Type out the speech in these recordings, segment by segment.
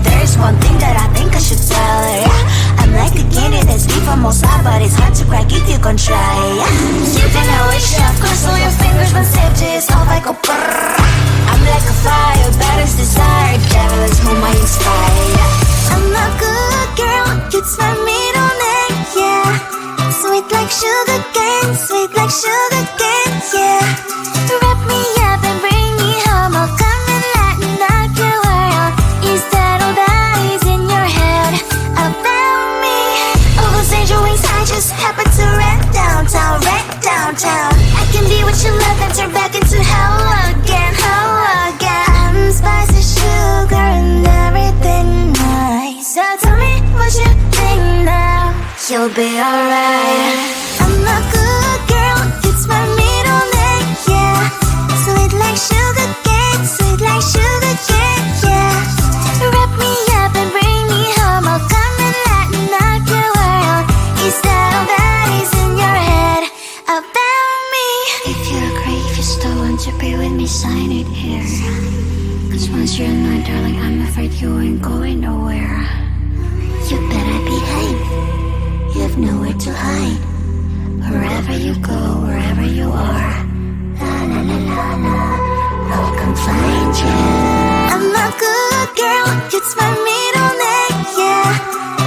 there's one thing that I think I should tell her, yeah. I'm like a candy that's deep from outside, but it's hard to crack if you can try, yeah. You think I wish you have crossed all your fingers, but safety is off, I go brrrr. I'm like a fire, baddest desire, devil is whom I inspire, yeah. I'm a good girl, it's my middle name, yeah. Sweet like sugar cane, sweet like sugar cane, yeah. Wrap me up and bring me home, I'll come and lighten up your world. Is that all that is in your head about me? All those angel wings I just happen to wreck downtown, I can be what you love and turn back into hell again, I'm spicy sugar and everything nice. So tell me what you think now, you'll be alright. I'm a good girl, it's my middle name, yeah. Sweet like sugar cane, sweet like sugar cane, yeah. Wrap me up and bring me home, I'll come and lighten up your world. Is that all that is in your head about me? If you agree, if you still want to be with me, sign it here. Cause once you're mine, darling, I'm afraid you ain't going nowhere. You better behave, you have nowhere to hide. Wherever you go, wherever you are, la la la la la, I'll come find you. I'm a good girl, it's my middle name, yeah.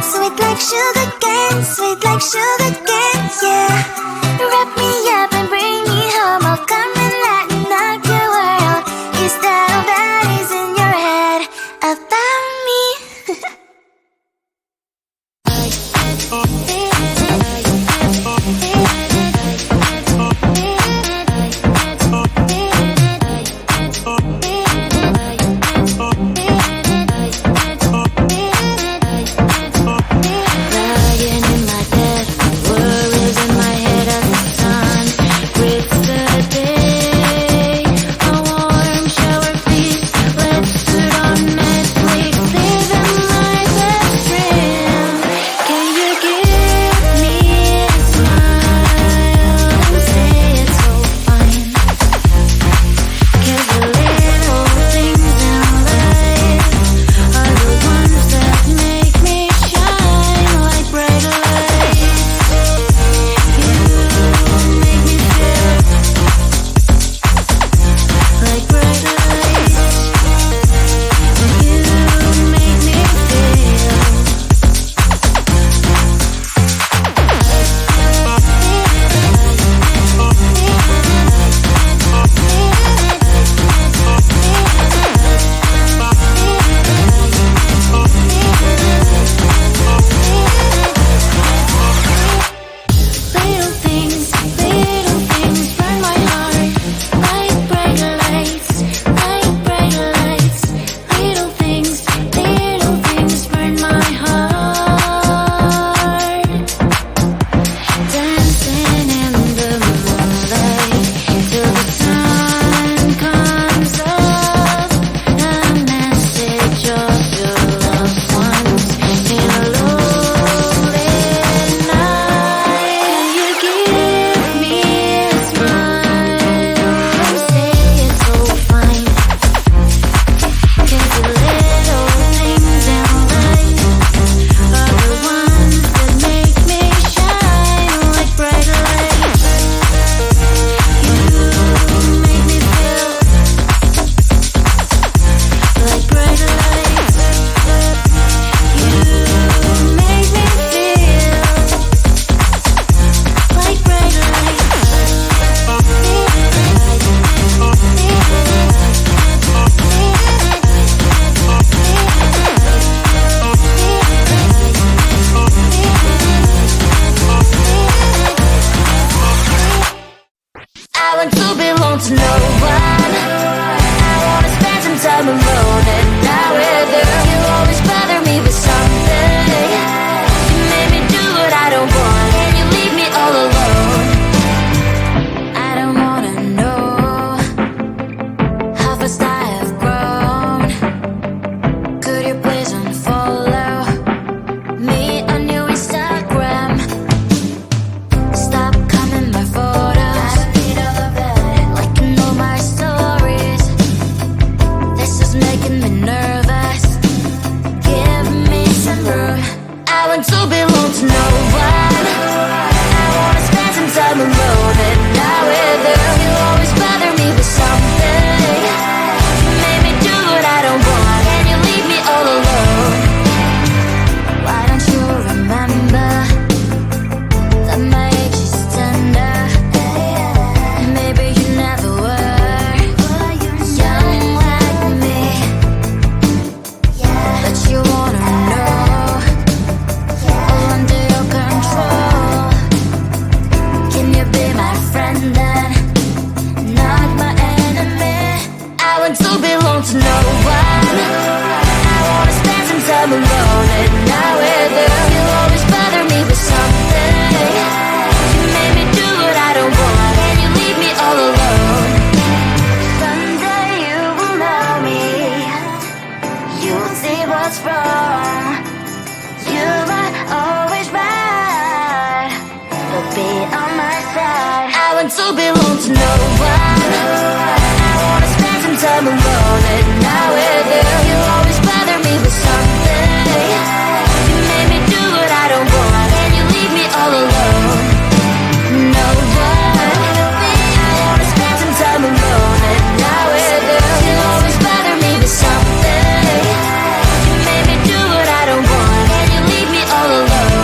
Sweet like sugar cane, sweet like sugar cane, yeah. Wrap me up and bring me home, I'll come and lighten up your world. Is that all that is in your head about me? Lying in my bed, you belong to no one. I wanna spend some time alone and not with you. You always bother me with something. You made me do what I don't want, and you leave me all alone. No one. I wanna spend some time alone and not with you. You always bother me with something. You made me do what I don't want, and you leave me all alone.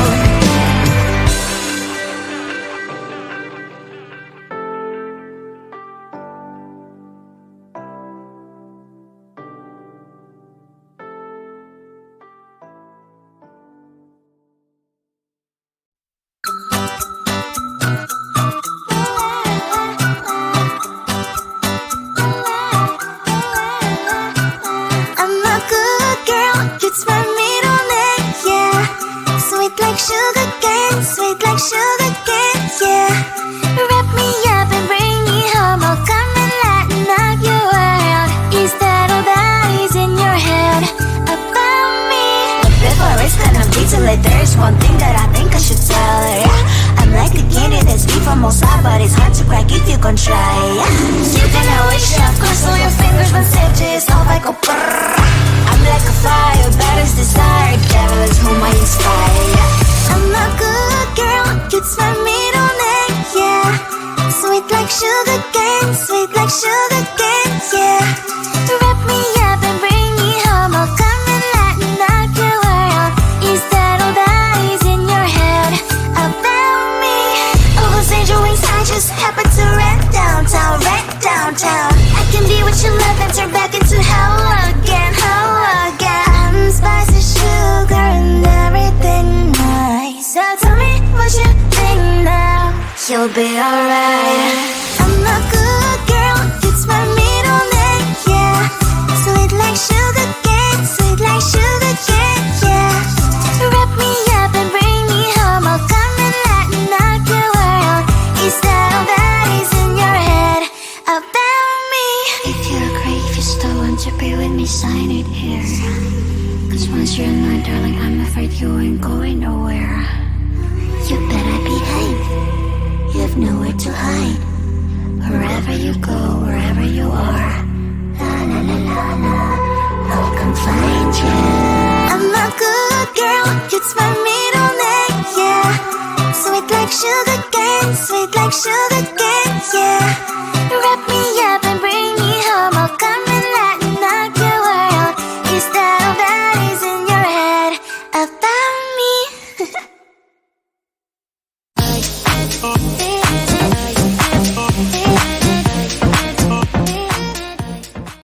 I'm a good girl, it's my middle name, yeah. Sweet like sugar cane, sweet like sugar cane, yeah. Wrap me up and bring me home, I'll come and lighten up your world. Is that all that is in your head about me? But before it's gonna be too late, there's one thing that I think I should tell her, yeah. I'm like a candy that's deep from outside, but it's hard to crack if you can try, yeah. You can always shove, constrói your fingers, but safety is all like a brrrr. I'm like a fire, battles desire, devil is whom I inspire, yeah. I'm a good girl, it's my middle name, yeah. Sweet like sugar cane, sweet like sugar cane, yeah. Wrap me up and bring me home, I'll come and lighten up your world. Is that all that is in your head about me? Overstage your wings, I just happen to rent downtown, rent downtown. I can be what you love and turn back into hell again, hell again. I'm spicy sugar and everything nice. So tell me what you think now, you'll be alright. I'm a good girl, it's my middle name, yeah. Sweet like sugar cane, sweet like sugar cane, yeah. Wrap me up and bring me home, I'll come and lighten up your world. Is that all that is in your head about me? If you're a creep, you still want to be with me, sign it here. Cause once you're in line, darling, I'm afraid you ain't going nowhere. You better behave, you have nowhere to hide. Wherever you go, wherever you are, la la la la la, I'll come find you. I'm a good girl, it's my middle name, yeah. Sweet like sugar cane, sweet like sugar cane, yeah. Wrap me up and bring me home, I'll come and lighten up your world. Is that all that is in your head about